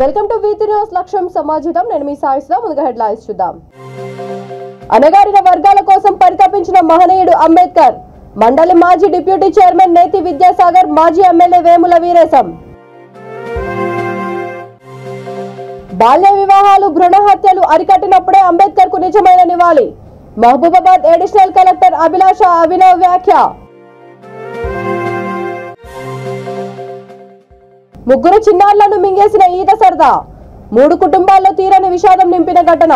Welcome to Vithi news లక్ష్యం సమాజితం. నేను మీ సాయిశ్రామ్. ముందుగా హెడ్లైన్స్ చూద్దాం. అణగారిన వర్గాల కోసం పరితపించిన మహనీయుడు అంబేద్కర్. మండలి మాజీ డిప్యూటీ చైర్మన్ నేతి విద్యాసాగర్, మాజీ ఎమ్మెల్యే వేముల వీరేశం. బాల్య వివాహాలు, భ్రూణ హత్యలు అరికట్టినప్పుడే అంబేద్కర్ కు నిజమైన నివాళి. మహబూబాబాద్ అడిషనల్ కలెక్టర్ అభిలాష అభినవ్ వ్యాఖ్య. ముగ్గురు చిన్నారులను మింగేసిన ఈత సరదా, 3 కుటుంబాల్లో తీరని విషాదం నింపిన ఘటన.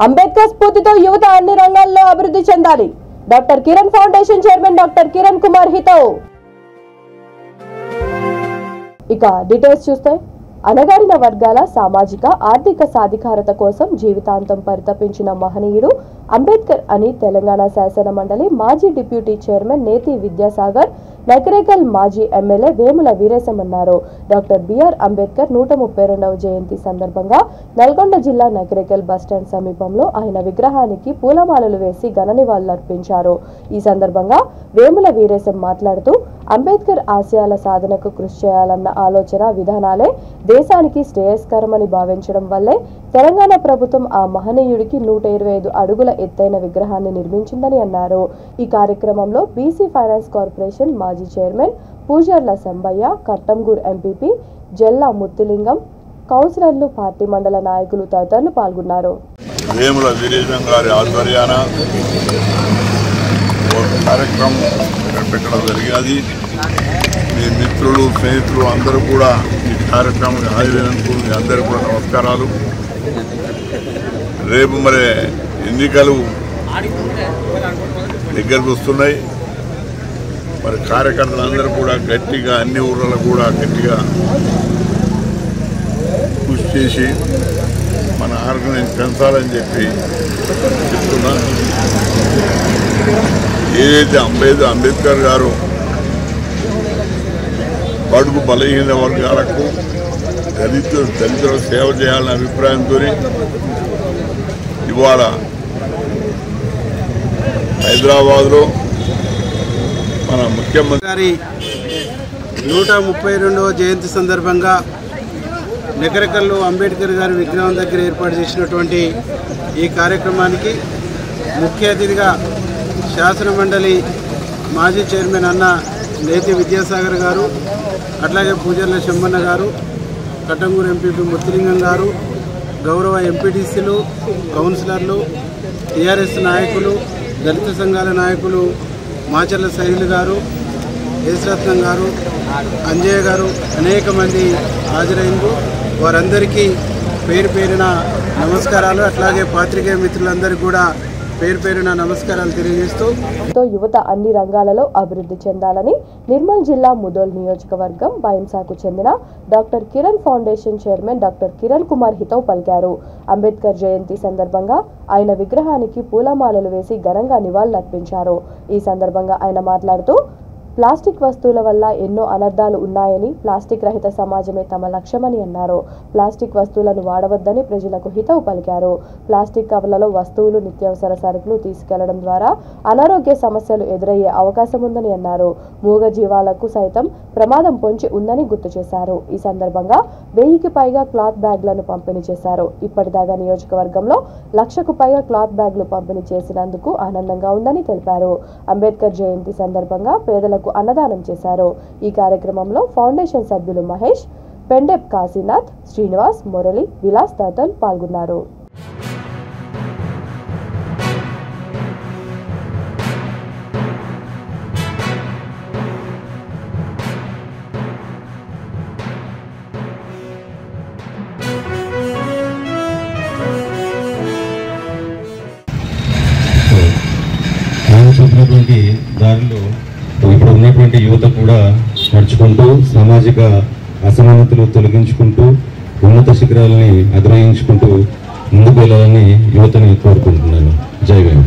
అంబేద్కర్ స్ఫూర్తితో యువత అన్ని రంగాల్లో అభివృద్ధి చెందాలి. Doctor Kiran foundation chairman doctor Kiran Kumar హితవు. ఇక డీటెయిల్స్ చూస్తే, అణగారిన వర్గాల సామాజిక ఆర్థిక సాధికారత కోసం జీవితాంతం పరితపించిన మహనీయుడు అంబేద్కర్ అని తెలంగాణ శాసన మండలి మాజీ డిప్యూటీ చైర్మన్ నేతి విద్యాసాగర్, నకరేకల్ మాజీ ఎమ్మెల్యే వేముల వీరేశం అన్నారు. డాక్టర్ బిఆర్ అంబేద్కర్ 132వ జయంతి సందర్భంగా నల్గొండ జిల్లా నకరేకల్ బస్టాండ్ సమీపంలో ఆయన విగ్రహానికి పూలమాలలు వేసి ఘన నివాళులర్పించారు. ఈ సందర్భంగా వేముల వీరేశం మాట్లాడుతూ, అంబేద్కర్ ఆశయాల సాధనకు కృషి చేయాలన్న ఆలోచన విధానాలే దేశానికి శ్రేయస్కరమని భావించడం వల్లే తెలంగాణ ప్రభుత్వం ఆ మహనీయుడికి 125 అడుగుల ఎత్తైన విగ్రహాన్ని నిర్మించిందని అన్నారు. ఈ కార్యక్రమంలో బీసీ ఫైనాన్స్ కార్పొరేషన్ మాజీ చైర్మన్ పూజర్ల సంబయ్య, కట్టంగూర్ ఎంపీపీ జల్లా ముత్తిలింగం, కౌన్సిలర్లు, పార్టీ మండల నాయకులు తదితరులు పాల్గొన్నారు. వేముల వీరేశం గారి ఆధ్వర్యాన కార్యక్రమం పెట్టడం జరిగినది. మీ మిత్రులు, స్నేహితులు అందరూ కూడా ఈ కార్యక్రమానికి హాజరైనందుకు మీ అందరికీ కూడా నమస్కారాలు. రేపు మరి ఎన్నికలు దగ్గరకు వస్తున్నాయి. మరి కార్యకర్తలందరూ కూడా గట్టిగా అన్ని ఊర్లలో కూడా గట్టిగా కృషి చేసి మన ఆర్గనైజ్ పెంచాలని చెప్పి చెప్తున్నా. ఏదైతే అంబేద్కర్ గారు బడుగు బలహీన వర్గాలకు, దళితులకు సేవ చేయాలనే అభిప్రాయంతో ఇవాళ హైదరాబాద్లో మన ముఖ్యమంత్రి గారి 132వ జయంతి సందర్భంగా నకరేకల్లో అంబేద్కర్ గారి విగ్రహం దగ్గర ఏర్పాటు చేసినటువంటి ఈ కార్యక్రమానికి ముఖ్య అతిథిగా శాసన మండలి మాజీ చైర్మన్ అన్న నేతి విద్యాసాగర్ గారు, అట్లాగే పూజర్ల శంబన్న గారు, కట్టంగూరు ఎంపీపీ ముత్తిలింగం గారు, గౌరవ ఎంపీటీసీలు, కౌన్సిలర్లు, టీఆర్ఎస్ నాయకులు, దళిత సంఘాల నాయకులు మాచర్ల సైదులు గారు, యేసరత్నం గారు, అంజయ్య గారు, అనేక మంది హాజరైంది. వారందరికీ పేరు పేరున నమస్కారాలు. అట్లాగే పాత్రికేయ మిత్రులందరికీ కూడా పేరు పేరున నమస్కారాలు తెలియజేస్తూ, యువత అన్ని రంగాలలో అభివృద్ధి చెందాలని నిర్మల్ జిల్లా ముదోల్ నియోజకవర్గం బైంసాకు చెందిన doctor Kiran foundation chairman doctor Kiran Kumar హితవు పలికారు. అంబేద్కర్ జయంతి సందర్భంగా ఆయన విగ్రహానికి పూలమాలలు వేసి ఘనంగా నివాళులర్పించారు. ఈ సందర్భంగా ఆయన మాట్లాడుతూ, ప్లాస్టిక్ వస్తువుల వల్ల ఎన్నో అనర్థాలు ఉన్నాయని, ప్లాస్టిక్ రహిత సమాజమే తమ లక్ష్యమని అన్నారు. ప్లాస్టిక్ వస్తువులను వాడవద్దని ప్రజలకు హితవు పలికారు. ప్లాస్టిక్ కవర్లలో వస్తువులు, నిత్యావసర సరుకులు తీసుకెళ్లడం ద్వారా అనారోగ్య సమస్యలు ఎదురయ్యే అవకాశం ఉందని అన్నారు. మూగ జీవాలకు సైతం ప్రమాదం పొంచి ఉందని గుర్తు చేశారు. ఈ సందర్భంగా 1000కి పైగా క్లాత్ బ్యాగ్లను పంపిణీ చేశారు. ఇప్పటిదాకా నియోజకవర్గంలో 1,00,000కు పైగా క్లాత్ బ్యాగ్లు పంపిణీ చేసినందుకు ఆనందంగా ఉందని తెలిపారు. అంబేద్కర్ జయంతి సందర్భంగా పేదలకు అన్నదానం చేశారు. ఈ కార్యక్రమంలో ఫౌండేషన్ సభ్యులు మహేష్, పెండెప్ కాశీనాథ్, శ్రీనివాస్, మురళి, విలాస్ తదితరులు పాల్గొన్నారు. చూసినటువంటి దారిలో ఇప్పుడు ఉన్నటువంటి యువత కూడా నడుచుకుంటూ సామాజిక అసమానతలు తొలగించుకుంటూ ఉన్నత శిఖరాలని అధిరోహించుకుంటూ ముందుకు వెళ్ళాలని యువతని కోరుకుంటున్నాను. జై భీమ్.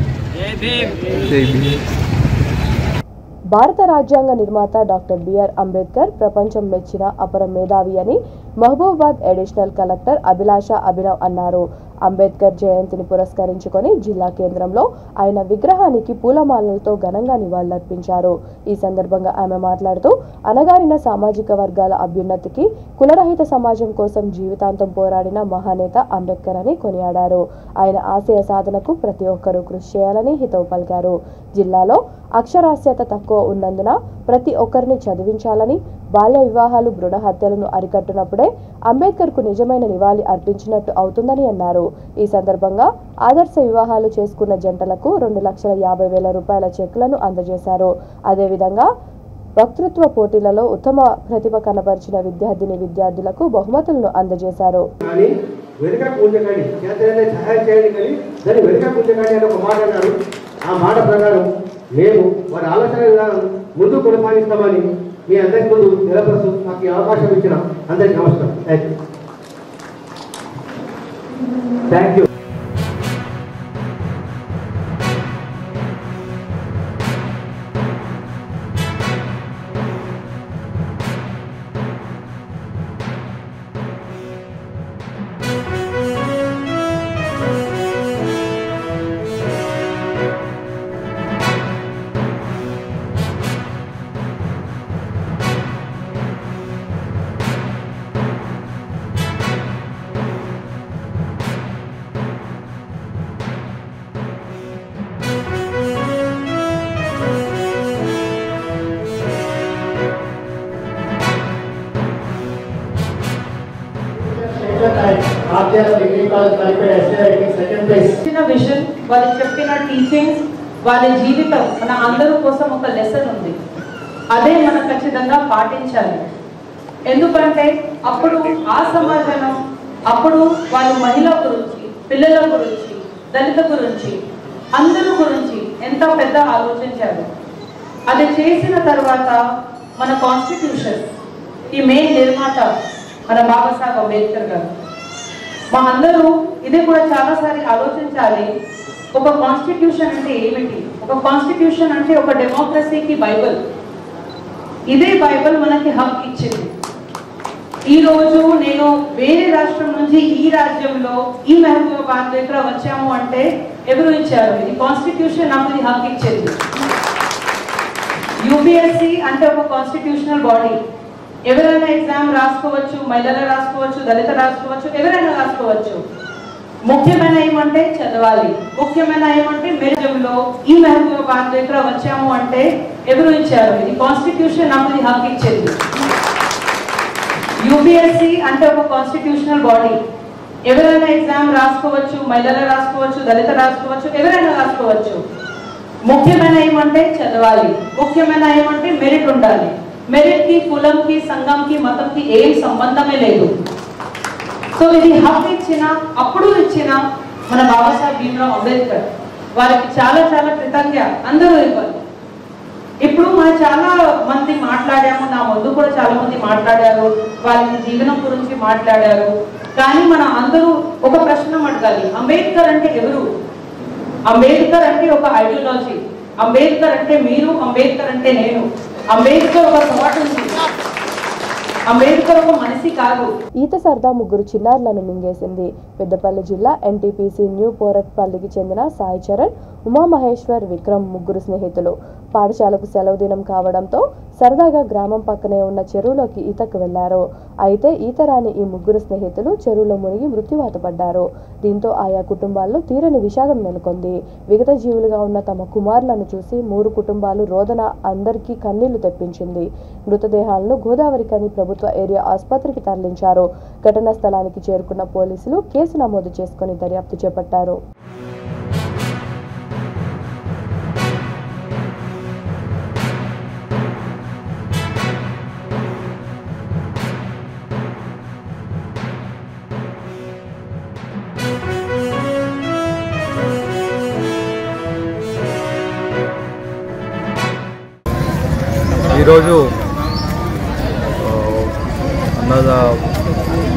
భారత రాజ్యాంగ నిర్మాత డాక్టర్ బిఆర్ అంబేద్కర్ ప్రపంచం మెచ్చిన అపర మేధావి అని మహబూబాబాద్ అడిషనల్ కలెక్టర్ అభిలాష అభినవ్ అన్నారు. అంబేద్కర్ జయంతిని పురస్కరించుకొని జిల్లా కేంద్రంలో ఆయన విగ్రహానికి పూలమాలలతో ఘనంగా నివాళులర్పించారు. ఈ సందర్భంగా ఆమె మాట్లాడుతూ అణగారిన సామాజిక వర్గాల అభ్యున్నతికి, కులరహిత సమాజం కోసం జీవితాంతం పోరాడిన మహానేత అంబేద్కర్ అని కొనియాడారు. ఆయన ఆశయ సాధనకు ప్రతి ఒక్కరూ కృషి చేయాలని హితవు పలికారు. జిల్లాలో అక్షరాస్యత తక్కువ ఉన్నందున ప్రతి ఒక్కరిని చదివించాలని, బాల్య వివాహాలు, భ్రూణ హత్యలను అరికట్టినప్పుడే అంబేద్కర్కు నిజమైన నివాళి అర్పించినట్టు అవుతుందని అన్నారు. ఈ సందర్భంగా ఆదర్శ వివాహాలు చేసుకున్న జంటలకు 2,50,000 రూపాయల చెక్కులను అందజేశారు. అదేవిధంగా వక్తృత్వ పోటీలలో ఉత్తమ ప్రతిభ కనబరిచిన విద్యార్థులకు బహుమతులను అందజేశారు. ఆ మాట ప్రకారం మేము వారి ఆలోచన విధానం ముందు కొనసాగిస్తామని మీ అందరి ముందు నిలబడుతూ నాకు ఈ అవకాశం ఇచ్చిన అందరికీ నమస్కారం. Thank you. విజన్, వాళ్ళు చెప్పిన టీచింగ్స్, వాళ్ళ జీవితం మన అందరి కోసం ఒక లెసన్ ఉంది. అదే మనం ఖచ్చితంగా పాటించాలి. ఎందుకంటే అప్పుడు ఆ సమాజంలో అప్పుడు వాళ్ళు మహిళల గురించి, పిల్లల గురించి, దళిత గురించి, అందరి గురించి ఎంత పెద్ద ఆలోచించారు. అది చేసిన తర్వాత మన కాన్స్టిట్యూషన్ ఈ మెయిన్ నిర్మాత మన బాబాసాహెబ్ అంబేద్కర్ గారు. మా అందరూ ఇది కూడా చాలాసారి ఆలోచించాలి. ఒక కాన్స్టిట్యూషన్ అంటే ఏమిటి? ఒక కాన్స్టిట్యూషన్ అంటే ఒక డెమోక్రసీకి బైబిల్. ఇదే బైబిల్ మనకి హక్కు ఇచ్చింది. ఈ రోజు నేను వేరే రాష్ట్రం నుంచి ఈ రాజ్యంలో ఈ మహబూబాబాద్ దగ్గర వచ్చాము అంటే ఎవరు ఇచ్చారు? ఇది కాన్స్టిట్యూషన్ నాకు ఇది హక్కు ఇచ్చింది. యూపీఎస్సీ అంటే ఒక కాన్స్టిట్యూషనల్ బాడీ. ఎవరైనా ఎగ్జామ్ రాసుకోవచ్చు, మహిళలు రాసుకోవచ్చు, దళిత రాసుకోవచ్చు, ఎవరైనా రాసుకోవచ్చు. ముఖ్యమైన ఏమంటే చదవాలి. ముఖ్యమైన ఏమంటే మెరిజంలో ఈ మహబూబాబాద్ దగ్గర వచ్చాము అంటే ఎవరు ఇచ్చారు? ఇది కాన్స్టిట్యూషన్ నాకు ఇది హక్కు ఇచ్చింది. యూపీఎస్సీ అంటే ఒక కాన్స్టిట్యూషనల్ బాడీ. ఎవరైనా ఎగ్జామ్ రాసుకోవచ్చు, మహిళలు రాసుకోవచ్చు, దళిత రాసుకోవచ్చు, ఎవరైనా రాసుకోవచ్చు. ముఖ్యమైన ఏమంటే చదవాలి. ముఖ్యమైన ఏమంటే మెరిట్ ఉండాలి. మెరిట్ కి, కులంకి, సంఘంకి, మతంకి ఏం సంబంధమే లేదు. సో ఇది హక్కు ఇచ్చిన, అప్పుడు ఇచ్చిన మన బాబాసాహెబ్ భీమ్రావ్ అంబేద్కర్ వారికి చాలా చాలా కృతజ్ఞ అందరూ ఇవ్వాలి. ఇప్పుడు మనం చాలా మంది మాట్లాడాము, నా ముందు కూడా చాలా మంది మాట్లాడారు, వాళ్ళకి జీవనం గురించి మాట్లాడారు. కానీ మన అందరూ ఒక ప్రశ్న అడగాలి, అంబేద్కర్ అంటే ఎవరు? అంబేద్కర్ అంటే ఒక ఐడియాలజీ. అంబేద్కర్ అంటే మీరు, అంబేద్కర్ అంటే నేను. అంబేద్కర్ ఒక థాట్ ఉంది, అంబేద్కర్ ఒక మనిషి కాదు. ఈత సరదా ముగ్గురు చిన్నారులను మింగేసింది. పెద్దపల్లి జిల్లా ఎన్టీపీసీ న్యూ పోరట్పల్లికి చెందిన సాయి చరణ్, ఉమామహేశ్వర్, విక్రమ్ ముగ్గురు స్నేహితులు పాఠశాలకు సెలవు దినం కావడంతో సరదాగా గ్రామం పక్కనే ఉన్న చెరువులోకి ఈతకు వెళ్లారు. అయితే ఈత రాని ఈ ముగ్గురు స్నేహితులు చెరువులో మునిగి మృత్యువాత పడ్డారు. దీంతో ఆయా కుటుంబాల్లో తీరని విషాదం నెలకొంది. విగత జీవులుగా ఉన్న తమ కుమారులను చూసి 3 కుటుంబాలు రోదన అందరికీ కన్నీళ్లు తెప్పించింది. మృతదేహాలను గోదావరికని ప్రభుత్వ ఏరియా ఆసుపత్రికి తరలించారు. ఘటనా స్థలానికి చేరుకున్న పోలీసులు కేసు నమోదు చేసుకుని దర్యాప్తు చేపట్టారు. ఈరోజు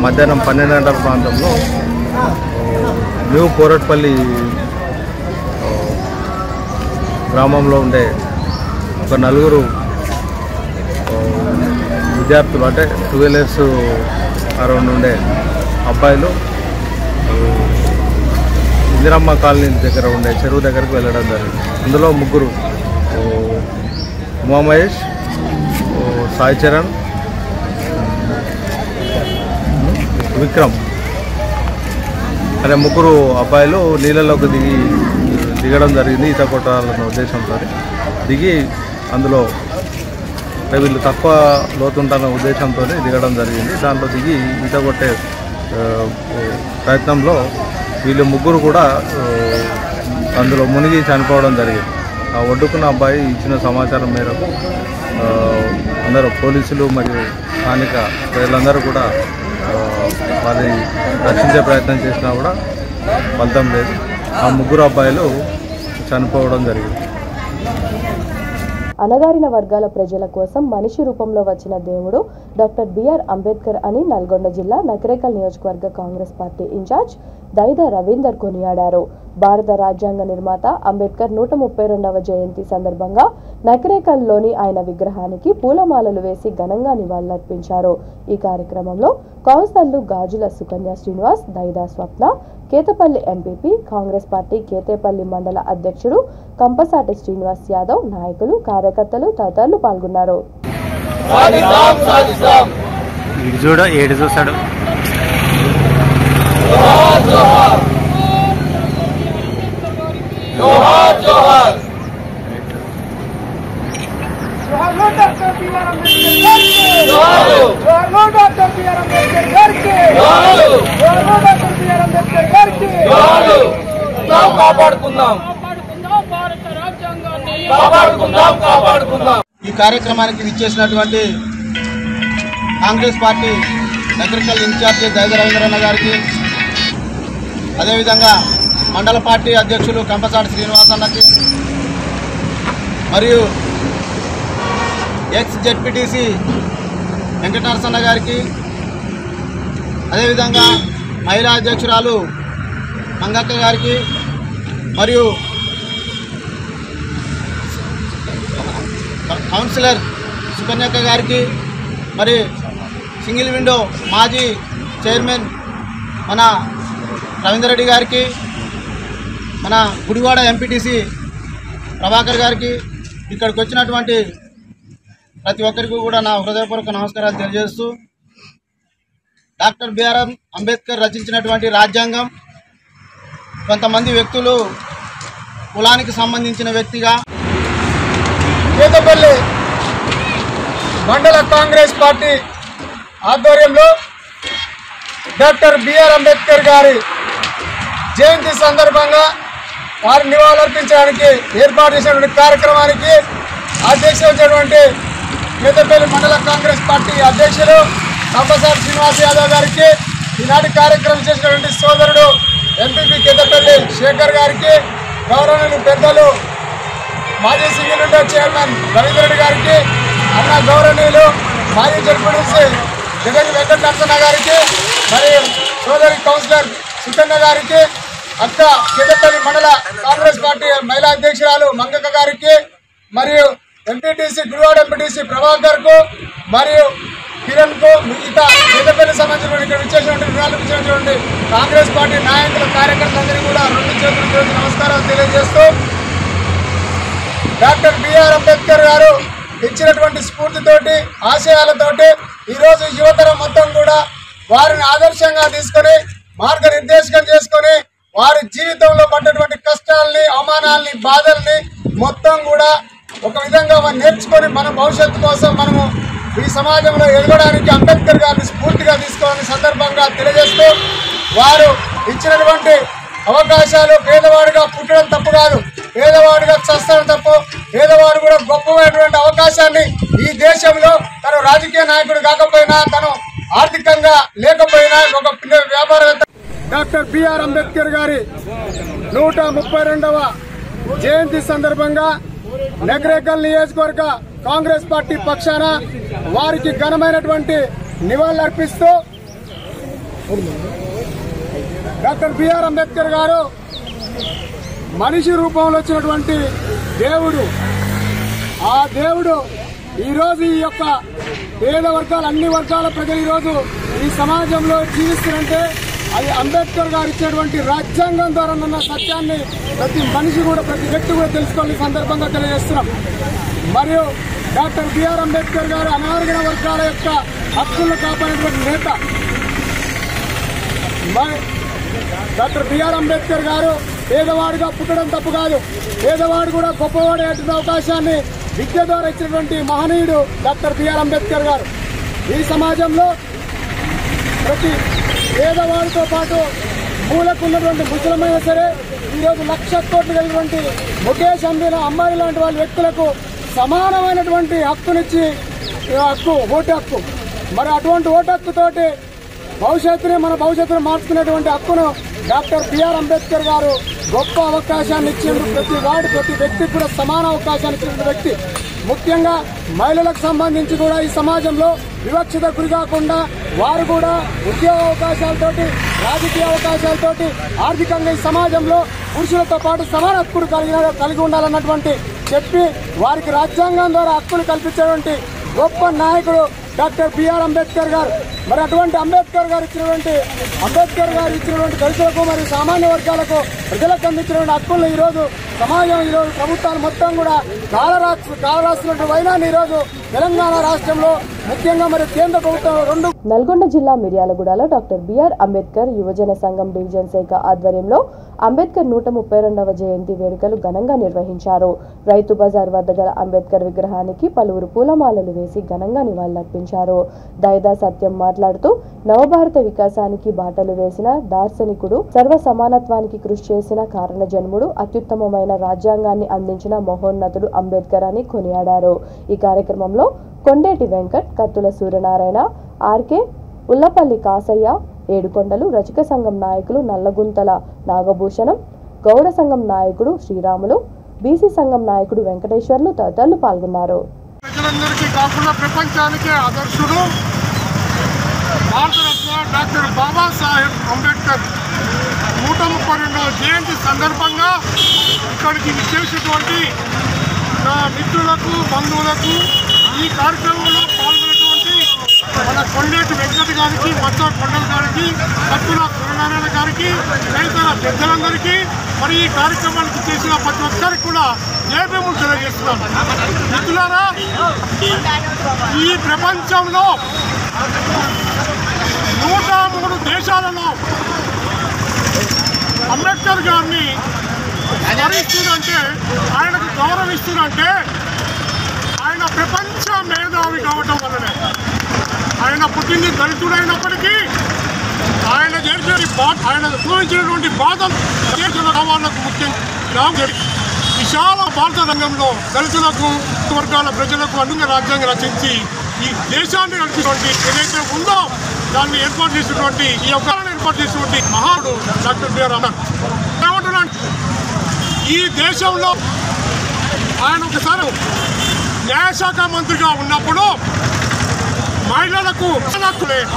మధ్యాహ్నం 12 గంటల ప్రాంతంలో న్యూ పోరట్పల్లి గ్రామంలో ఉండే ఒక 4 విద్యార్థులు, అంటే 12 ఇయర్స్ అరౌండ్ ఉండే అబ్బాయిలు ఇందిరమ్మ కాలనీ దగ్గర ఉండే చెరువు దగ్గరకు వెళ్ళడం జరిగింది. అందులో ముగ్గురు ఉమా మహేష్, సాయి చరణ్, విక్రమ్ అనే ముగ్గురు అబ్బాయిలు నీళ్ళలోకి దిగడం జరిగింది. ఈత కొట్టాలన్న ఉద్దేశంతో దిగి అందులో వీళ్ళు తక్కువ లోతుంటారన్న ఉద్దేశంతో దిగడం జరిగింది. దాంట్లో దిగి ఈత కొట్టే ప్రయత్నంలో వీళ్ళు ముగ్గురు కూడా అందులో మునిగి చనిపోవడం జరిగింది. ఆ ఒడ్డుకున్న అబ్బాయి ఇచ్చిన సమాచారం మేరకు అందరూ పోలీసులు మరియు స్థానిక ప్రజలందరూ కూడా వారిని రక్షించే ప్రయత్నం చేసినా కూడా ఫలితం లేదు. ఆ ముగ్గురు అబ్బాయిలు చనిపోవడం జరిగింది. అణగారిన వర్గాల ప్రజల కోసం మనిషి రూపంలో వచ్చిన దేవుడు డాక్టర్ బిఆర్ అంబేద్కర్ అని నల్గొండ జిల్లా నకరేకల్ నియోజకవర్గ కాంగ్రెస్ పార్టీ ఇన్ఛార్జ్ దైద రవీందర్ కొనియాడారు. భారత రాజ్యాంగ నిర్మాత అంబేద్కర్ 132వ జయంతి సందర్భంగా నకరేకల్లోని ఆయన విగ్రహానికి పూలమాలలు వేసి ఘనంగా నివాళులర్పించారు. ఈ కార్యక్రమంలో కౌన్సిలర్లు గాజుల సుకన్య శ్రీనివాస్, దైదా స్వప్న, కేతపల్లి ఎంపీపీ, కాంగ్రెస్ పార్టీ కేతేపల్లి మండల అధ్యక్షుడు కంపసాటి శ్రీనివాస్ యాదవ్, నాయకులు, కార్యకర్తలు తదితరులు పాల్గొన్నారు. ఈ కార్యక్రమానికి విచ్చేసినటువంటి కాంగ్రెస్ పార్టీ నగరికల్ ఇన్ఛార్జ్ దైద రవీంద్రన్న గారికి, అదేవిధంగా మండల పార్టీ అధ్యక్షులు కంపసాటి శ్రీనివాస్ అన్నకి, మరియు ఎక్స్ జెడ్పీటీసీ వెంకటనరసన్న గారికి, అదేవిధంగా మహిళా అధ్యక్షురాలు మంగక్క గారికి, మరియు కౌన్సిలర్ సుకన్యక్క గారికి, మరి సింగిల్ విండో మాజీ చైర్మన్ మన రవీందర్ రెడ్డి గారికి, మన గుడివాడ ఎంపీటీసీ ప్రభాకర్ గారికి, ఇక్కడికి వచ్చినటువంటి ప్రతి ఒక్కరికి కూడా నా హృదయపూర్వక నమస్కారాలు తెలియజేస్తూ, డాక్టర్ బిఆర్ అంబేద్కర్ రచించినటువంటి రాజ్యాంగం కొంతమంది వ్యక్తులు కులానికి సంబంధించిన వ్యక్తిగా కేతపల్లి మండల కాంగ్రెస్ పార్టీ ఆధ్వర్యంలో డాక్టర్ బిఆర్ అంబేద్కర్ గారి జయంతి సందర్భంగా వారి నివాళులర్పించడానికి ఏర్పాటు చేసినటువంటి కార్యక్రమానికి అధ్యక్షులైనటువంటి కేతపల్లి మండల కాంగ్రెస్ పార్టీ అధ్యక్షులు కంపసాటి శ్రీనివాస్ యాదవ్ గారికి, ఈనాటి కార్యక్రమం చేసినటువంటి సోదరుడు ఎంపీపీ కేతపల్లి శేఖర్ గారికి, గౌరవనీయులు పెద్దలు మాజీ single window chairman Ravindra Reddy గారికి, అన్న గౌరవనీయులు మాజీ జడ్పీటీసీ జగన్ వెంకటనరసన్న గారికి, మరియు సోదరి కౌన్సిలర్ సుకన్య గారికి, అక్క కేతపల్లి మండల కాంగ్రెస్ పార్టీ మహిళా అధ్యక్షురాలు మంగక్క గారికి, మరియు ఎంపీటీసీ గుడివాడ ఎంపీటీసీ ప్రభాకర్ కు, మరియు కిరణ్ కు, మిగతా కేతపల్లి సంబంధించిన ఇక్కడ విచ్చేసినటువంటి కాంగ్రెస్ పార్టీ నాయకుల కార్యకర్తలందరికీ కూడా రెండు చేతుల నమస్కారాలు తెలియజేస్తూ, డాక్టర్ బిఆర్ అంబేద్కర్ గారు ఇచ్చినటువంటి స్ఫూర్తితోటి, ఆశయాలతోటి ఈరోజు యువతరం మొత్తం కూడా వారిని ఆదర్శంగా తీసుకొని మార్గనిర్దేశకం చేసుకొని వారి జీవితంలో పడ్డటువంటి కష్టాలని, అవమానాలని, బాధల్ని మొత్తం కూడా ఒక విధంగా మనం నేర్చుకొని మన భవిష్యత్తు కోసం మనము ఈ సమాజంలో ఎదగడానికి అంబేద్కర్ గారిని స్ఫూర్తిగా తీసుకోవాలని సందర్భంగా తెలియజేస్తూ, వారు ఇచ్చినటువంటి అవకాశాలు పేదవాడిగా పుట్టడం తప్పు కాదు, పేదవాడిగా చస్తడం తప్పు, పేదవాడు కూడా గొప్పమైనటువంటి అవకాశాన్ని ఈ దేశంలో తను రాజకీయ నాయకుడు కాకపోయినా, తను ఆర్థికంగా లేకపోయినా ఒక వ్యాపారవేత్త డాక్టర్ బిఆర్ అంబేద్కర్ గారి 132వ జయంతి సందర్భంగా నగరేకల్ నియోజకవర్గ కాంగ్రెస్ పార్టీ పక్షాన వారికి ఘనమైనటువంటి నివాళులర్పిస్తూ, డాక్టర్ బిఆర్ అంబేద్కర్ గారు మనిషి రూపంలో వచ్చినటువంటి దేవుడు. ఆ దేవుడు ఈరోజు ఈ యొక్క పేద వర్గాలు, అన్ని వర్గాల ప్రజలు ఈరోజు ఈ సమాజంలో జీవిస్తుంటే అది అంబేద్కర్ గారు ఇచ్చినటువంటి రాజ్యాంగం ద్వారా ఉన్న సత్యాన్ని ప్రతి మనిషి కూడా ప్రతి వ్యక్తి కూడా తెలుసుకోవాలని సందర్భంగా తెలియజేస్తున్నాం. మరియు డాక్టర్ బిఆర్ అంబేద్కర్ గారు అనార్గణ వర్గాల యొక్క హక్కులను కాపాడినటువంటి నేత. డాక్టర్ బిఆర్ అంబేద్కర్ గారు పేదవాడిగా పుట్టడం తప్పు కాదు, పేదవాడు కూడా గొప్పవాడు అయ్యేటువంటి అవకాశాన్ని విద్య ద్వారా ఇచ్చినటువంటి మహనీయుడు డాక్టర్ బిఆర్ అంబేద్కర్ గారు. ఈ సమాజంలో ప్రతి పేదవాడితో పాటు మూలకు ఉన్నటువంటి ముసలమైనా సరే ఈరోజు 1,00,000 కోట్లు కలిగినటువంటి ముఖేష్ అంబినా అమ్మాయి లాంటి వాళ్ళ వ్యక్తులకు సమానమైనటువంటి హక్కునిచ్చి ఓటు హక్కు. మరి అటువంటి ఓటు హక్కుతోటి మన భవిష్యత్తును మార్చుకునేటువంటి హక్కును డాక్టర్ బిఆర్ అంబేద్కర్ గారు గొప్ప అవకాశాన్ని ఇచ్చిండ్రు. ప్రతి వ్యక్తికి కూడా సమాన అవకాశాన్ని ఇచ్చిన వ్యక్తి. ముఖ్యంగా మహిళలకు సంబంధించి కూడా ఈ సమాజంలో వివక్షత గురి కాకుండా వారు కూడా ఉద్యోగ అవకాశాలతోటి, రాజకీయ అవకాశాలతోటి, ఆర్థికంగా ఈ సమాజంలో పురుషులతో పాటు సమాన హక్కులు కలిగి ఉండాలన్నటువంటి చెప్పి వారికి రాజ్యాంగం ద్వారా హక్కులు కల్పించేటువంటి గొప్ప నాయకుడు డాక్టర్ బిఆర్ అంబేద్కర్ గారు. మరి అటువంటి అంబేద్కర్ గారు ఇచ్చినటువంటి దళితులకు మరియు సామాన్య వర్గాలకు ప్రజలకు అందించినటువంటి హక్కులను ఈరోజు సమాజం, ఈరోజు ప్రభుత్వాలు మొత్తం కూడా కాలరాస్తున్నటువంటి వైనాన్ని ఈరోజు తెలంగాణ రాష్ట్రంలో ముఖ్యంగా మరి కేంద్ర ప్రభుత్వం నల్గొండ జిల్లా మిర్యాలగూడలో డాక్టర్ బిఆర్ అంబేద్కర్ యువజన సంఘం డివిజన్ శాఖ ఆధ్వర్యంలో అంబేద్కర్ 132వ జయంతి వేడుకలు ఘనంగా నిర్వహించారు. రైతు బజార్ వద్ద గల అంబేద్కర్ విగ్రహానికి పలువురు పూలమాలలు వేసి ఘనంగా నివాళులర్పించారు. దైదా సత్యం మాట్లాడుతూ నవభారత వికాసానికి బాటలు వేసిన దార్శనికుడు, సర్వ సమానత్వానికి కృషి చేసిన కారణ జన్ముడు, అత్యుత్తమమైన రాజ్యాంగాన్ని అందించిన మహోన్నతుడు అంబేద్కర్ అని కొనియాడారు. ఈ కార్యక్రమంలో కొండేటి వెంకట్, కత్తుల సూర్యనారాయణ, ఆర్కే, ఉల్లపల్లి కాసయ్య, ఏడుకొండలు రజక సంఘం నాయకులు నల్లగుంతల నాగభూషణం, గౌడ సంఘం నాయకుడు శ్రీరాములు, బీసీ సంఘం నాయకుడు వెంకటేశ్వర్లు తదితరులు పాల్గొన్నారు. ప్రజలందరికీ కాకుండా ప్రపంచానికే ఆదర్శుడు భారతరత్న డాక్టర్ బాబాసాహెబ్ అంబేద్కర్ 132వ జయంతి సందర్భంగా ఇక్కడికి విచ్చేసినటువంటి నా మిత్రులకు, బంధువులకు, ఈ కార్యక్రమంలో పాల్గొన్నటువంటి మన కొండేటి వెంకట గారికి, మచ్చ కొండల గారికి, కత్తుల సూర్యనారాయణ గారికి, రైతుల పెద్దలందరికీ, మరి ఈ కార్యక్రమానికి చేసిన ప్రతి ఒక్కరికి కూడా జయభీములు తెలియజేస్తున్నాం. మిత్రులారా, ఈ ప్రపంచంలో 103 దేశాలలో అంబేద్కర్ గారిని స్మరిస్తుందంటే, ఆయనకు గౌరవిస్తుందంటే ఆయన ప్రపంచ మేధావి కావటం వల్లనే. ఆయన పుట్టింది దళితుడైనప్పటికీ ఆయన చూపించినటువంటి బాధ వాళ్ళకు ముఖ్యంగా విశాల భారత రంగంలో దళితులకు, వర్గాల ప్రజలకు అనుగుణ రాజ్యాంగం రచించి ఈ దేశాన్ని నడిచినటువంటి ఏదైతే ఉందో దాన్ని ఏర్పాటు చేసినటువంటి, ఈ అవకాశాన్ని ఏర్పాటు చేసినటువంటి మహానుడు డాక్టర్ బిఆర్ అంబేద్కర్. ఏమంటున్నాను, ఈ దేశంలో ఆయన ఒకసారి న్యాయశాఖ మంత్రిగా ఉన్నప్పుడు మహిళలకు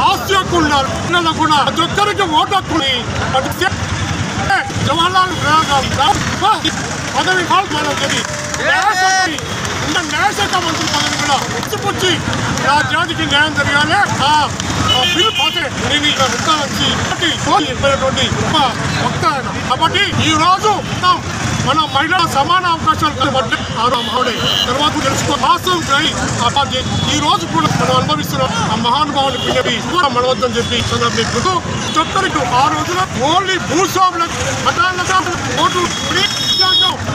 ఆస్తి హక్కు ఉండాలి, పిల్లలకు కూడా ప్రతి ఒక్కరికి ఓటు హక్కుని జవహర్లాల్ పదవి న్యాయశాఖ మంత్రి పదవి కూడా పుచ్చి ఆ జాతికి న్యాయం జరగాలి, ఆ బిల్లు పాసే కాబట్టి ఈ రోజు మన మహిళల సమాన అవకాశాలు తర్వాత తెలుసుకోవాలి. ఈ రోజు కూడా మనం అనుభవిస్తున్నాం ఆ మహానుభావుని పిల్లవి మనవద్దని చెప్పి ఒక్కరికి ఆ రోజున ఓన్లీ భూస్వాములకు, ఓటు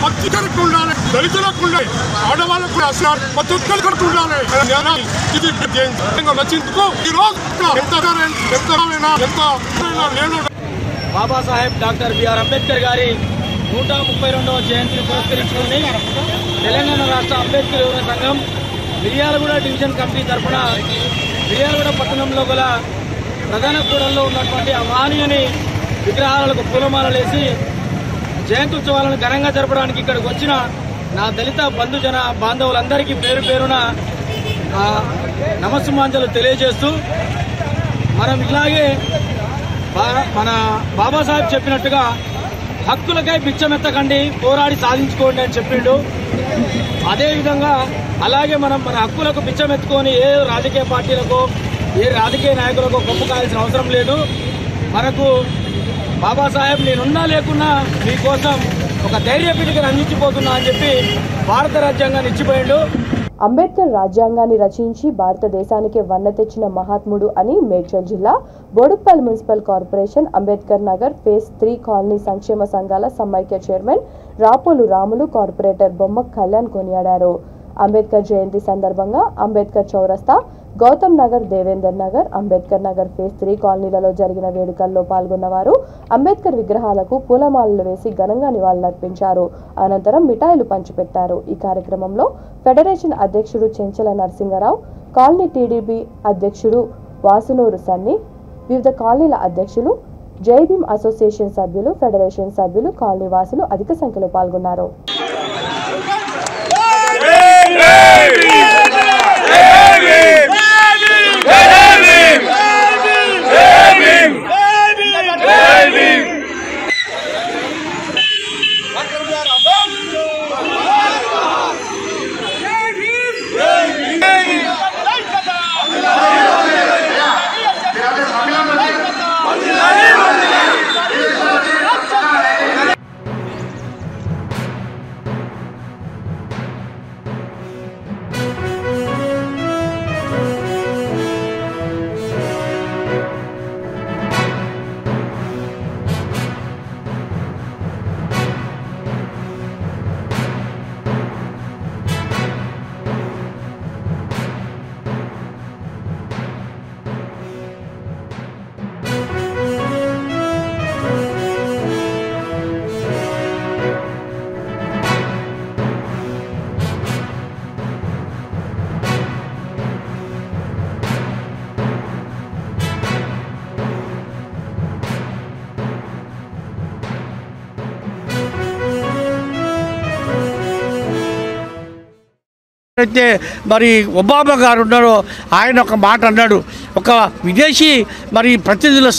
పత్రికలకు ఉండాలి, దళితులకు ఉండాలి, ఆడవాళ్ళకు కూడా అసలు ప్రతి ఒక్కరికి ఉండాలి. ఇది రచించుకో ఈ రోజు బాబాసాహెబ్ డాక్టర్ బిఆర్ అంబేద్కర్ గారి 132వ జయంతిని పురస్కరించుకుని తెలంగాణ రాష్ట్ర అంబేద్కర్ యువజన సంఘం మిర్యాలగూడ డివిజన్ కమిటీ తరఫున మిర్యాలగూడ పట్టణంలో గల ప్రధాన కూడల్లో ఉన్నటువంటి ఆ మహనీయుని విగ్రహాలకు పూలమాలలు వేసి జయంతి ఉత్సవాలను ఘనంగా జరపడానికి ఇక్కడికి వచ్చిన నా దళిత బంధుజన బాంధవులందరికీ పేరు పేరున నమస్సుమాంజలు తెలియజేస్తూ, మనం ఇలాగే మన బాబాసాహెబ్ చెప్పినట్టుగా హక్కులకై బిచ్చమెత్తకండి, పోరాడి సాధించుకోండి అని చెప్పిండు. అదేవిధంగా అలాగే మనం మన హక్కులకు బిచ్చమెత్తుకొని ఏ రాజకీయ పార్టీలకో, ఏ రాజకీయ నాయకులకో కొమ్ము కాయాల్సిన అవసరం లేదు. మనకు బాబాసాహెబ్ నేనున్నా లేకున్నా మీకోసం ఒక ధైర్య పీఠికను అందించిపోతున్నా అని చెప్పి భారత రాజ్యాంగాన్ని ఇచ్చిపోయాడు. అంబేద్కర్ రాజ్యాంగాన్ని రచించి భారతదేశానికి వన్నె తెచ్చిన మహాత్ముడు అని మేడ్చల్ జిల్లా Boduppal municipal corporation Ambedkar Nagar phase 3 colony సంక్షేమ సంఘాల సమైక్య చైర్మన్ రాపోలు రాములు, కార్పొరేటర్ బొమ్మ కళ్యాణ్ కొనియాడారు. అంబేద్కర్ జయంతి సందర్భంగా అంబేద్కర్ చౌరస్తా, గౌతమ్ నగర్, దేవేందర్ నగర్, అంబేద్కర్ నగర్ ఫేజ్ 3 కాలనీలలో జరిగిన వేడుకల్లో పాల్గొన్న వారు అంబేద్కర్ విగ్రహాలకు పూలమాలలు వేసి ఘనంగా నివాళులర్పించారు. అనంతరం మిఠాయిలు పంచిపెట్టారు. ఈ కార్యక్రమంలో ఫెడరేషన్ అధ్యక్షుడు చెంచల నరసింగరావు, కాలనీ టీడీపీ అధ్యక్షుడు వాసునూరు సన్ని, వివిధ కాలనీల అధ్యక్షులు, జై భీమ్ అసోసియేషన్ సభ్యులు, ఫెడరేషన్ సభ్యులు, కాలనీ వాసులు అధిక సంఖ్యలో పాల్గొన్నారు. అయితే మరి ఒబామా గారు ఉన్నారో ఆయన ఒక మాట అన్నాడు. ఒక విదేశీ మరి ప్రతినిధుల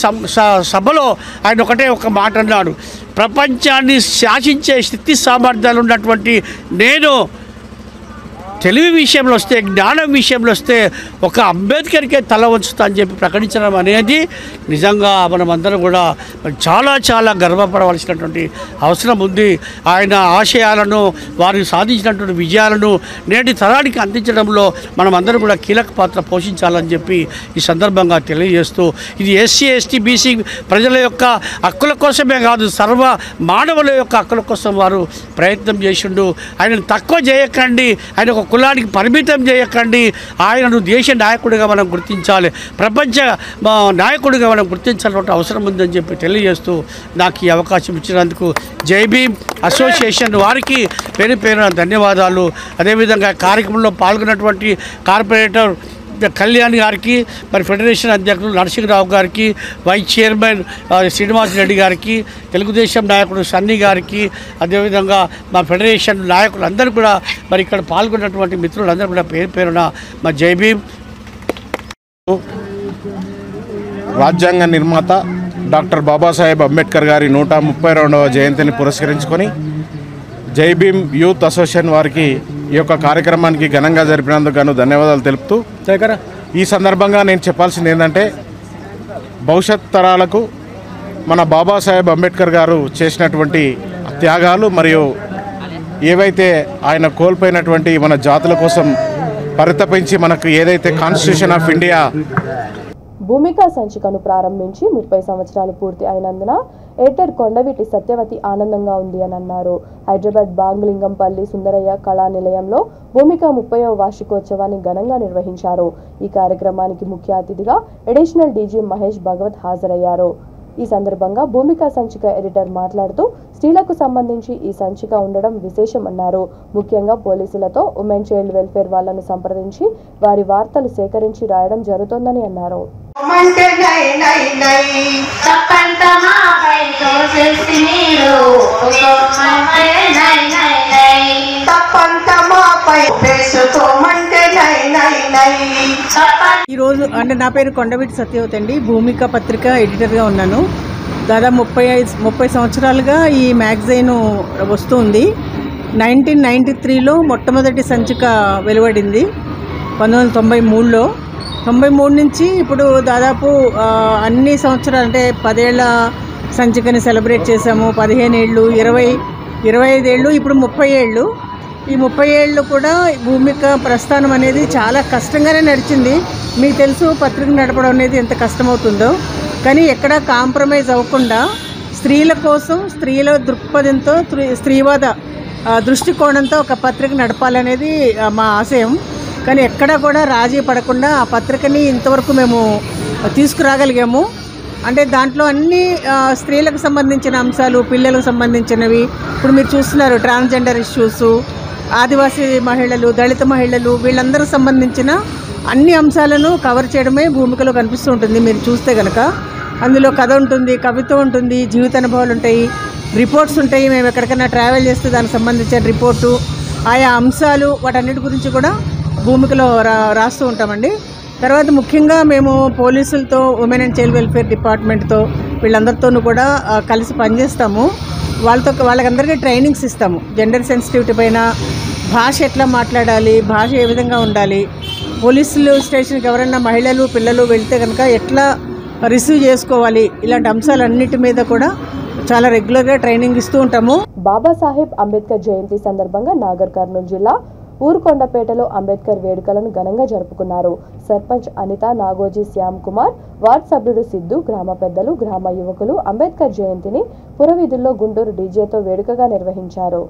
సభలో ఆయన ఒక మాట అన్నాడు. ప్రపంచాన్ని శాసించే స్థితి సామర్థ్యాలు ఉన్నటువంటి నేను తెలివి విషయంలో వస్తే, జ్ఞానం విషయంలో వస్తే ఒక అంబేద్కర్కే తల వంచుతా అని చెప్పి ప్రకటించడం అనేది నిజంగా మనమందరం కూడా చాలా చాలా గర్వపడవలసినటువంటి అవసరం ఉంది. ఆయన ఆశయాలను, వారు సాధించినటువంటి విజయాలను నేటి తరానికి అందించడంలో మనమందరం కూడా కీలక పాత్ర పోషించాలని చెప్పి ఈ సందర్భంగా తెలియజేస్తూ, ఇది ఎస్సీ, ఎస్టీ, బీసీ ప్రజల యొక్క హక్కుల కోసమే కాదు, సర్వ మానవుల యొక్క హక్కుల కోసం వారు ప్రయత్నం చేసిండు. ఆయనను తక్కువ చేయకండి, ఆయన ఒక కులానికి పరిమితం చేయకండి, ఆయనను దేశ నాయకుడిగా మనం గుర్తించాలి, ప్రపంచ నాయకుడిగా మనం గుర్తించాల్సిన అవసరం ఉందని చెప్పి తెలియజేస్తూ నాకు ఈ అవకాశం ఇచ్చినందుకు జై భీమ్ అసోసియేషన్ వారికి పేరు పేరున ధన్యవాదాలు. అదేవిధంగా కార్యక్రమంలో పాల్గొన్నటువంటి కార్పొరేటర్ కళ్యాణ్ గారికి, మరి ఫెడరేషన్ అధ్యక్షులు నరసింహరావు గారికి, వైస్ చైర్మన్ శ్రీనివాస్ రెడ్డి గారికి, తెలుగుదేశం నాయకుడు సన్నీ గారికి, అదేవిధంగా మా ఫెడరేషన్ నాయకులు అందరూ కూడా మరి ఇక్కడ పాల్గొన్నటువంటి మిత్రులందరూ కూడా పేరు పేరున మా జై భీమ్. రాజ్యాంగ నిర్మాత డాక్టర్ బాబాసాహెబ్ అంబేద్కర్ గారి 132వ జయంతిని పురస్కరించుకొని జై భీమ్ యూత్ అసోసియేషన్ వారికి ఈ యొక్క కార్యక్రమానికి ఘనంగా జరిపినందుకు గాను ధన్యవాదాలు తెలుపుతూ, ఈ సందర్భంగా నేను చెప్పాల్సింది ఏంటంటే, భవిష్యత్ తరాలకు మన బాబాసాహెబ్ అంబేద్కర్ గారు చేసినటువంటి త్యాగాలు మరియు ఏవైతే ఆయన కోల్పోయినటువంటి మన జాతుల కోసం పరితపించి మనకు ఏదైతే కాన్స్టిట్యూషన్ ఆఫ్ ఇండియా భూమిక సంచికను ప్రారంభించి 30 సంవత్సరాలు పూర్తి అయినందున ఎడిటర్ కొండవీటి సత్యవతి ఆనందంగా ఉంది అని అన్నారు. హైదరాబాద్ బాంగ్లింగంపల్లి సుందరయ్య కళా నిలయంలో భూమిక 30వ వార్షికోత్సవాన్ని ఘనంగా నిర్వహించారు. ఈ కార్యక్రమానికి ముఖ్య అతిథిగా అడిషనల్ డీజీ మహేష్ భగవత్ హాజరయ్యారు. ఈ సందర్భంగా భూమిక సంచిక ఎడిటర్ మాట్లాడుతూ, స్త్రీలకు సంబంధించి ఈ సంచిక ఉండడం విశేషమన్నారు. ముఖ్యంగా పోలీసులతో ఉమెన్ చైల్డ్ వెల్ఫేర్ వాళ్లను సంప్రదించి వారి వార్తలు సేకరించి రాయడం జరుగుతోందని అన్నారు. ఈరోజు అంటే నా పేరు కొండవీటి సత్యవతి అండి. భూమిక పత్రిక ఎడిటర్గా ఉన్నాను. దాదాపు 30 సంవత్సరాలుగా ఈ మ్యాగజైన్ వస్తుంది. 1993లో మొట్టమొదటి సంచిక వెలువడింది, 1993లో. 93 నుంచి ఇప్పుడు దాదాపు అన్ని సంవత్సరాలు అంటే 10 ఏళ్ల సంచికని సెలబ్రేట్ చేశాము. 15 ఏళ్ళు, 20, 25 ఏళ్ళు, ఇప్పుడు 30 ఏళ్ళు. ఈ 30 ఏళ్ళు కూడా భూమిక ప్రస్థానం అనేది చాలా కష్టంగానే నడిచింది. మీకు తెలుసు పత్రిక నడపడం అనేది ఎంత కష్టమవుతుందో. కానీ ఎక్కడ కాంప్రమైజ్ అవ్వకుండా స్త్రీల కోసం, స్త్రీల దృక్పథంతో, స్త్రీవాద దృష్టికోణంతో ఒక పత్రిక నడపాలనేది మా ఆశయం. కానీ ఎక్కడా కూడా రాజీ పడకుండా ఆ పత్రికని ఇంతవరకు మేము తీసుకురాగలిగాము. అంటే దాంట్లో అన్ని స్త్రీలకు సంబంధించిన అంశాలు, పిల్లలకు సంబంధించినవి, ఇప్పుడు మీరు చూస్తున్నారు ట్రాన్స్జెండర్ ఇష్యూస్, ఆదివాసీ మహిళలు, దళిత మహిళలు, వీళ్ళందరికి సంబంధించిన అన్ని అంశాలను కవర్ చేయడమే భూమికలో కనిపిస్తూ ఉంటుంది. మీరు చూస్తే కనుక అందులో కథ ఉంటుంది, కవిత్వం ఉంటుంది, జీవిత అనుభవాలు ఉంటాయి, రిపోర్ట్స్ ఉంటాయి. మేము ఎక్కడికైనా ట్రావెల్ చేస్తే దానికి సంబంధించిన రిపోర్టు, ఆయా అంశాలు, వాటన్నిటి గురించి కూడా భూమికలో రాస్తూ ఉంటామండి. తర్వాత ముఖ్యంగా మేము పోలీసులతో, ఉమెన్ అండ్ చైల్డ్ వెల్ఫేర్ డిపార్ట్మెంట్తో, వీళ్ళందరితోనూ కూడా కలిసి పనిచేస్తాము. వాళ్ళకందరికీ ట్రైనింగ్స్ ఇస్తాము. జెండర్ సెన్సిటివిటీ పైన, భాష ఎట్లా మాట్లాడాలి, భాష ఏ విధంగా ఉండాలి, పోలీసులు స్టేషన్కి ఎవరైనా మహిళలు, పిల్లలు వెళ్తే కనుక ఎట్లా రిసీవ్ చేసుకోవాలి, ఇలాంటి అంశాలన్నిటి మీద కూడా చాలా రెగ్యులర్గా ట్రైనింగ్ ఇస్తూ ఉంటాము. బాబాసాహెబ్ అంబేద్కర్ జయంతి సందర్భంగా నాగర్ కర్నూలు జిల్లా ఊరుకొండపేటలో అంబేద్కర్ వేడుకలను ఘనంగా జరుపుకున్నారు. సర్పంచ్ అనిత, నాగోజీ శ్యామ్ కుమార్, వార్డ్ సభ్యుడు సిద్ధు, గ్రామ పెద్దలు, గ్రామ యువకులు అంబేద్కర్ జయంతిని పురవీధుల్లో గుంటూరు డీజేతో వేడుకగా నిర్వహించారు.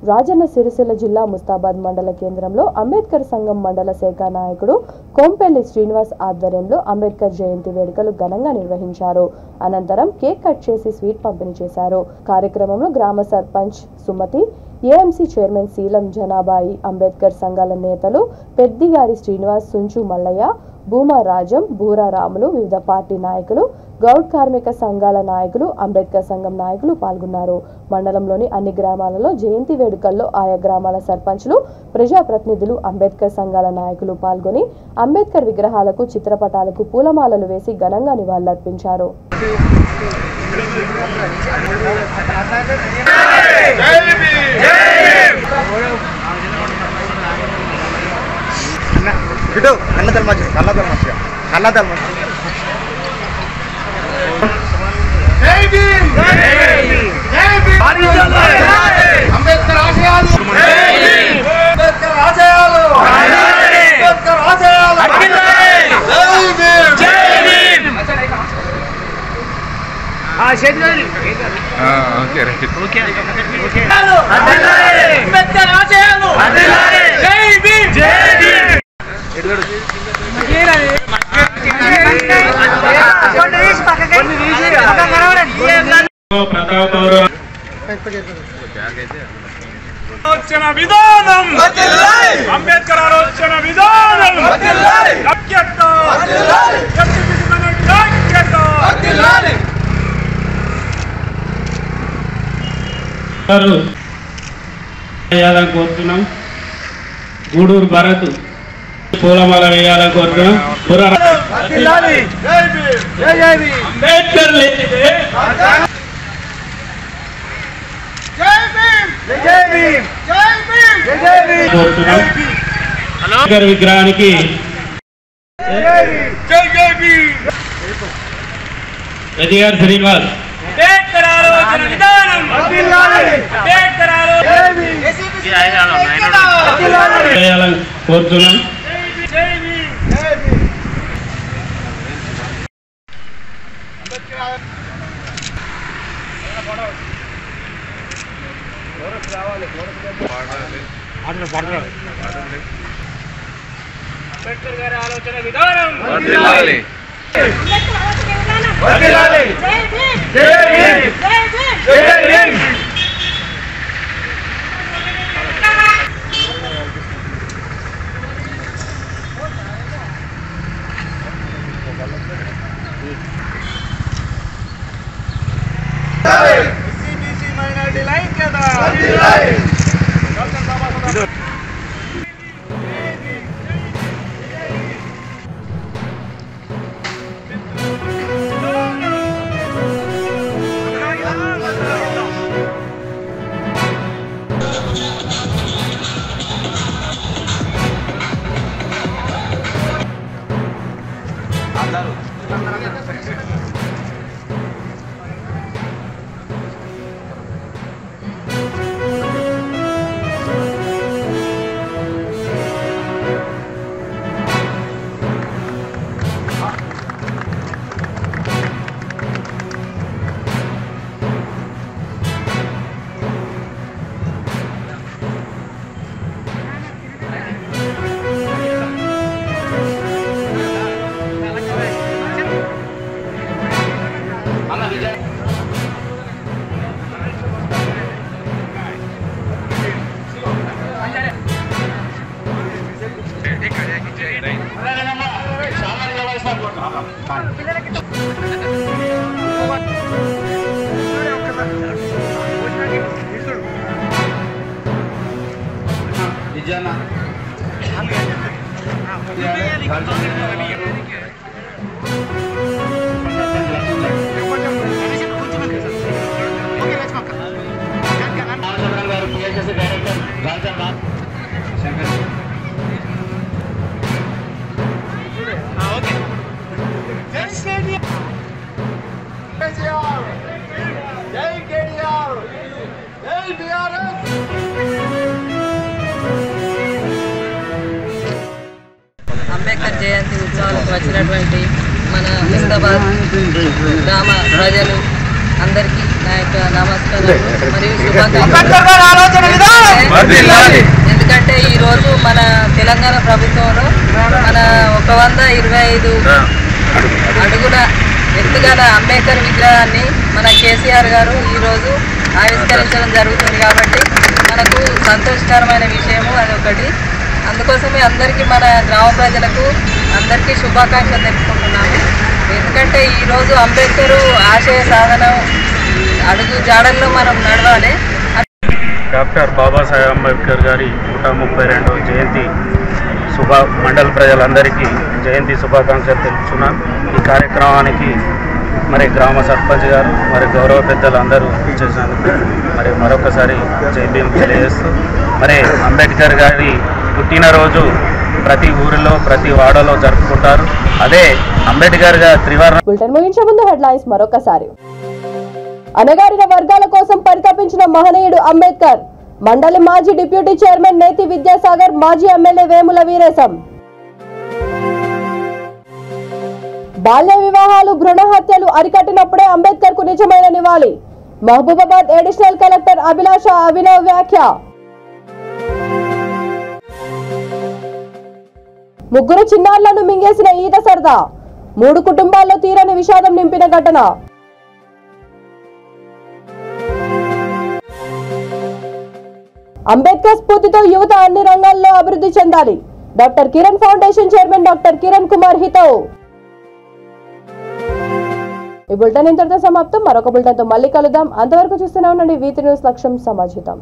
రాజన్న సిరిసిల్ల జిల్లా ముస్తాబాద్ మండల కేంద్రంలో అంబేద్కర్ సంఘం మండల శాఖ నాయకుడు కోంపెల్లి శ్రీనివాస్ ఆధ్వర్యంలో అంబేద్కర్ జయంతి వేడుకలు ఘనంగా నిర్వహించారు. అనంతరం కేక్ కట్ చేసి స్వీట్ పంపిణీ చేశారు. కార్యక్రమంలో గ్రామ సర్పంచ్ సుమతి, ఏఎంసీ చైర్మన్ శీలం జనాబాయి, అంబేద్కర్ సంఘాల నేతలు పెద్దిగారి శ్రీనివాస్, సుంచు మల్లయ్య, భూమా రాజం, బూరా రాములు, వివిధ పార్టీ నాయకులు, గౌడ్ కార్మిక సంఘాల నాయకులు, అంబేద్కర్ సంఘం నాయకులు పాల్గొన్నారు. మండలంలోని అన్ని గ్రామాలలో జయంతి వేడుకల్లో ఆయా గ్రామాల సర్పంచ్లు, ప్రజాప్రతినిధులు, అంబేద్కర్ సంఘాల నాయకులు పాల్గొని అంబేద్కర్ విగ్రహాలకు, చిత్రపటాలకు పూలమాలలు వేసి ఘనంగా నివాళులర్పించారు. అంబేద్కర్ ఆశయాలు, అంబేద్కర్ ఆశయాలు, అంబేద్కర్ ఆశయాలు. ఆలోచన విధానం, అంబేద్కర్ ఆలోచన విధానం, వేయాలని కోరుతున్నాం. గూడూరు భరత్ పూలమాల వేయాలని కోరుతున్నాం. అంబేద్కర్ అంబేద్కర్ విగ్రహానికి పెద్దిగారి శ్రీనివాస్ చేయాలని కోరుతున్నాం. అంబేద్కర్ గారి ఆలోచన విధానం అంబేద్కర్ జయంతి ఉత్సవాలకు వచ్చినటువంటి మన హైదరాబాద్ గ్రామ ప్రజలు అందరికీ నా యొక్క నమస్కారాలు మరియు శుభాకాంక్షలు. ఎందుకంటే ఈరోజు మన తెలంగాణ ప్రభుత్వంలో మన 125 అడుగుల ఎత్తుగల అంబేద్కర్ విగ్రహాన్ని మన కేసీఆర్ గారు ఈరోజు ఆవిష్కరించడం జరుగుతుంది కాబట్టి మనకు సంతోషకరమైన విషయము అదొకటి. అందుకోసమే అందరికీ మన గ్రామ ప్రజలకు అందరికీ శుభాకాంక్షలు తెలుపుకుంటున్నాము. ఎందుకంటే ఈరోజు అంబేద్కర్ ఆశయ సాధన అడుగు జాడల్లో మనం నడవాలి. డాక్టర్ బాబాసాహెబ్ అంబేద్కర్ గారి 132వ జయంతి మండల ప్రజలందరికీ జయంతి శుభాకాంక్షలు తెలుపుతున్నాను. ఈ కార్యక్రమానికి మరి గ్రామ సర్పంచ్ గారు మరి గౌరవ పెద్దలు అందరూ చేసినందుకు మరి మరొకసారి జై భీమ్ తెలియజేస్తూ మరి అంబేద్కర్ గారి పుట్టినరోజు ప్రతి ఊరిలో ప్రతి వాడలో జరుపుకుంటారు. అదే అంబేద్కర్ గారి త్రివర్ణ. బులెటిన్ ముగించే ముందు హెడ్లైన్స్ మరొకసారి. అణగారిన వర్గాల కోసం పరితపించిన మహనీయుడు అంబేద్కర్. మండలి మాజీ డిప్యూటీ చైర్మన్ నేతి విద్యాసాగర్, మాజీ ఎమ్మెల్యే వేముల వీరేశం. బాల్య వివాహాలు, భ్రూణ హత్యలు అరికట్టినప్పుడే అంబేద్కర్ కు నిజమైన నివాళి. మహబూబాబాద్ అడిషనల్ కలెక్టర్ అభిలాష అభినవ్ వ్యాఖ్య. ముగ్గురు చిన్నారులను మింగేసిన ఈత సరదా, 3 కుటుంబాల్లో తీరని విషాదం నింపిన ఘటన. అంబేద్కర్ స్ఫూర్తితో యువత అన్ని రంగాల్లో అభివృద్ధి చెందాలి. Doctor Kiran foundation chairman doctor Kiran Kumar హితవు. ఈ బులెటిన్ ఇంతటితో సమాప్తం. మరొక బులెటిన్తో మళ్ళీ కలుద్దాం. అంతవరకు చూస్తూనే ఉండండి V3 న్యూస్, లక్ష్యం సమాజితం.